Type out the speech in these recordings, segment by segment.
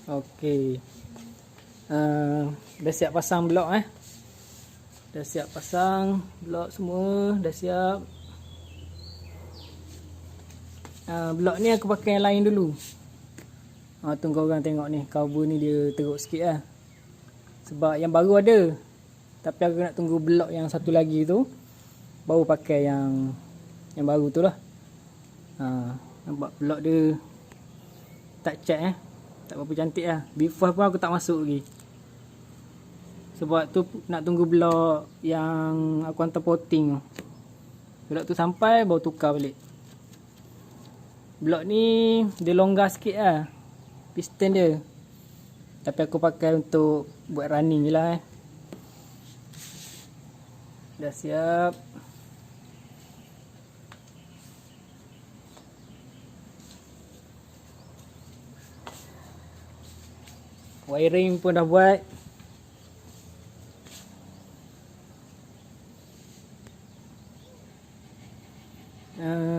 Okey. Dah siap pasang blok Dah siap pasang blok semua, dah siap. Blok ni aku pakai yang lain dulu. Tunggu orang tengok ni, cover ni dia teruk sikit lah. Sebab yang baru ada, tapi aku nak tunggu blok yang satu lagi tu baru pakai yang baru tu lah. Nampak blok dia tak cat tak berapa cantik lah. Before pun aku tak masuk lagi, sebab tu nak tunggu blok yang aku hantar potting tu. Blok tu sampai baru tukar balik. Blok ni dia longgar sikit lah piston dia, tapi aku pakai untuk buat running je lah. Dah siap. Wiring pun dah buat.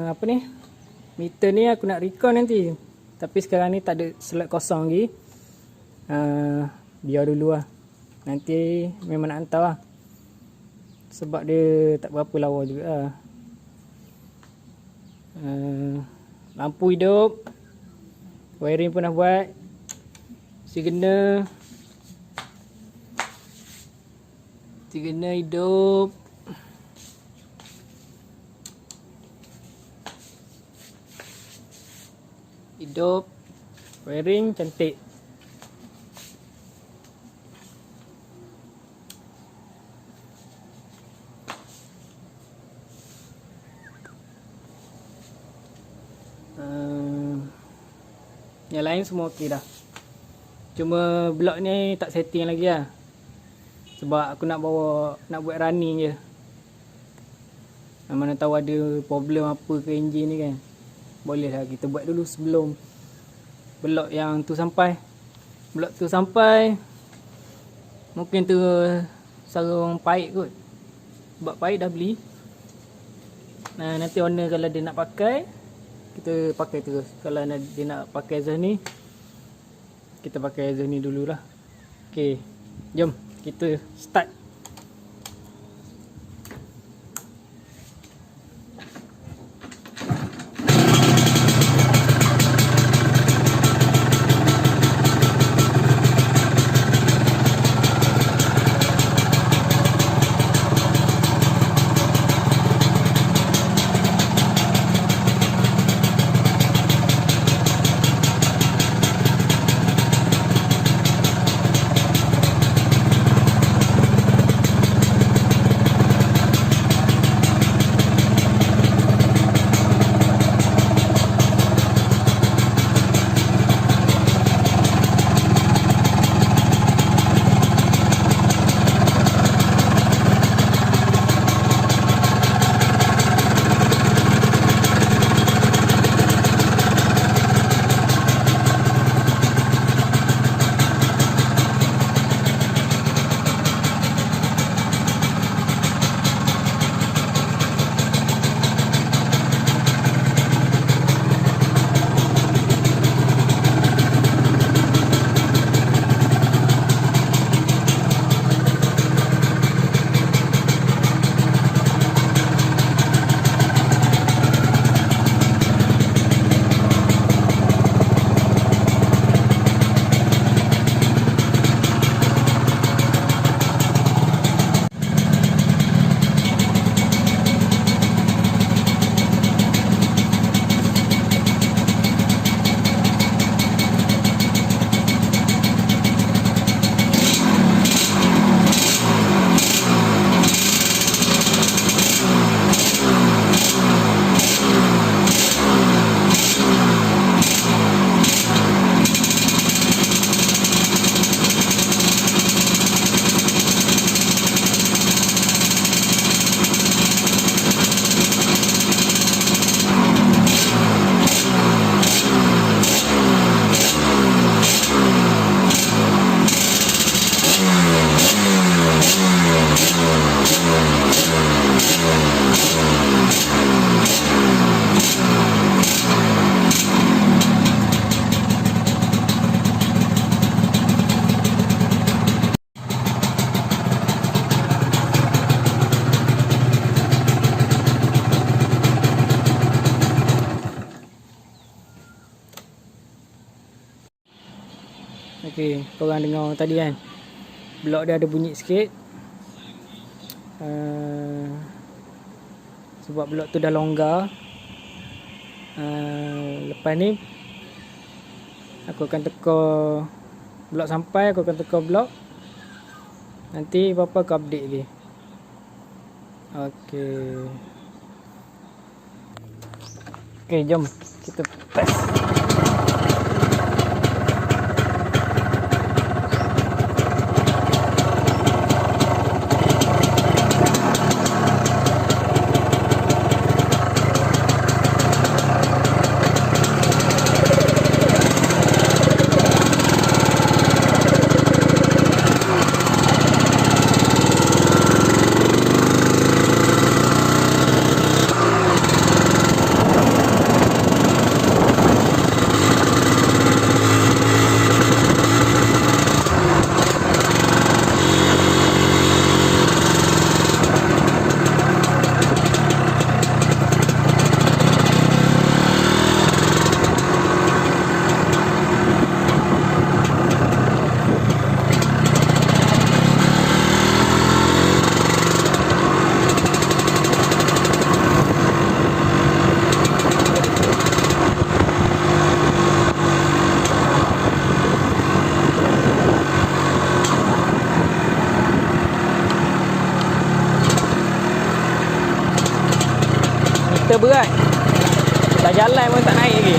Apa ni? Meter ni aku nak recon nanti. Tapi sekarang ni tak ada slot kosong lagi. Biar dulu lah. Nanti memang nak hantar lah. Sebab dia tak berapa lawa juga lah. Lampu hidup. Wiring pun dah buat. Signal hidup. Wiring cantik. Yang lain semua okey dah. Cuma blok ni tak setting lagi lah. Sebab aku nak buat running je. Mana tahu ada problem apa ke enjin ni kan. Boleh lah kita buat dulu sebelum blok yang tu sampai. Blok tu sampai, mungkin tu sarung paip kot. Sebab paip dah beli. Nanti owner kalau dia nak pakai, kita pakai terus. Kalau dia nak pakai exhaust ni, kita pakai exhaust ni dululah. Okey, jom kita start. Okey, korang dengar tadi kan, blok dia ada bunyi sikit. Sebab blok tu dah longgar. Lepas ni aku akan teka blok sampai, aku akan teka blok. Nanti apa-apa aku update lagi. Okey, jom kita test. Meter berat. Dah jalan pun tak naik lagi.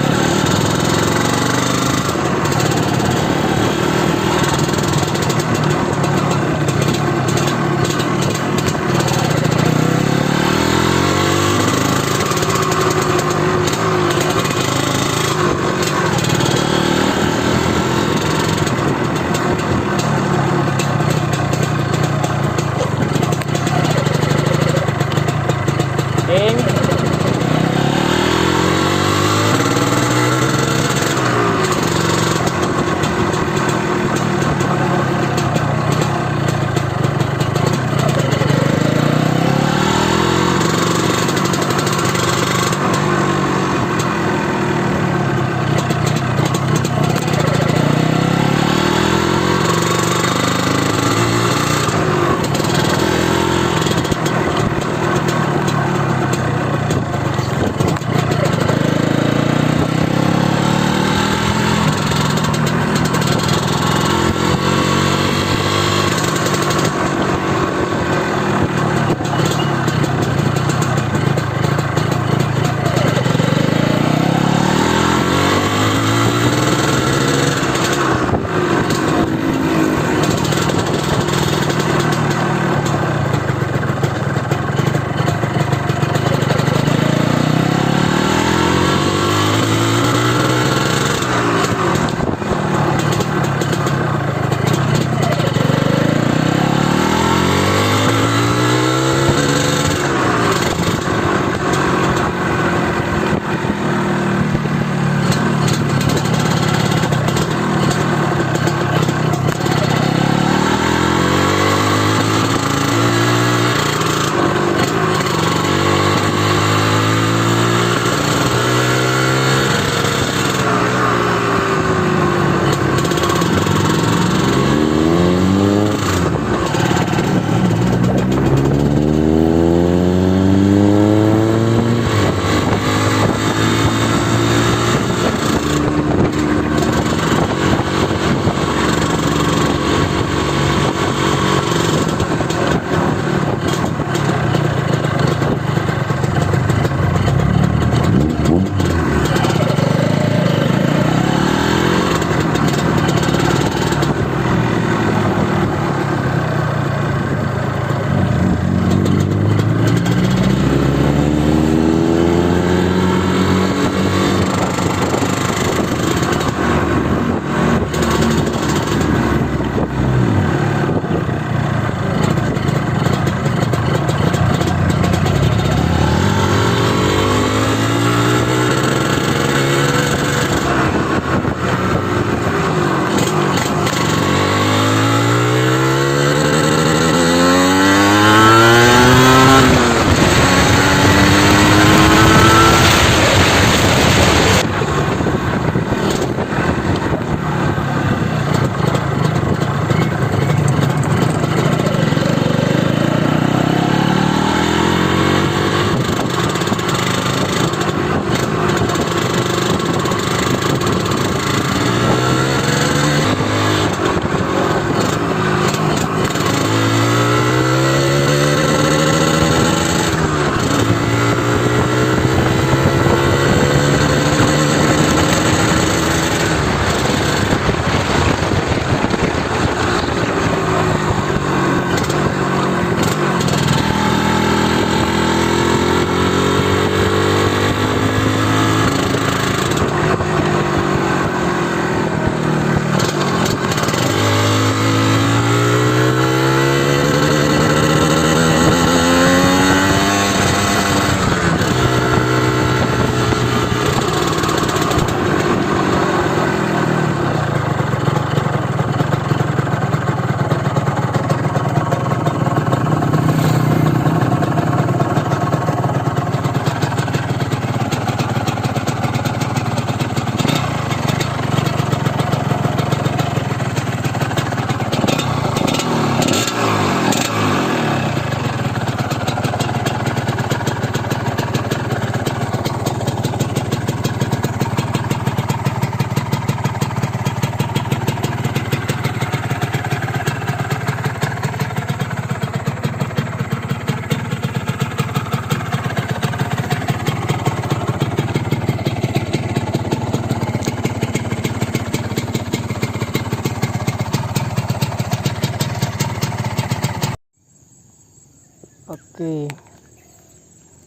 Okey.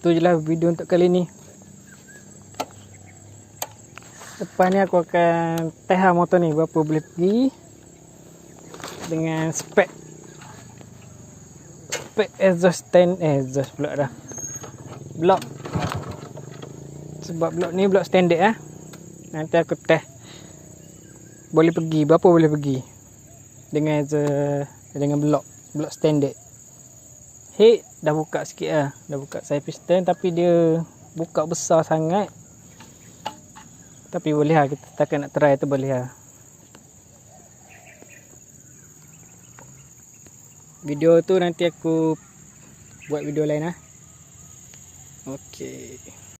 Tu je lah video untuk kali ni. Lepas ni aku akan test motor ni berapa boleh pergi dengan spek exhaust pula dah. Blok. Sebab blok ni blok standard Nanti aku test boleh pergi berapa boleh pergi dengan blok standard. Head dah buka sikit dah buka side piston, tapi dia buka besar sangat. Tapi boleh kita setakat nak try tu boleh Video tu nanti aku buat video lain Okey.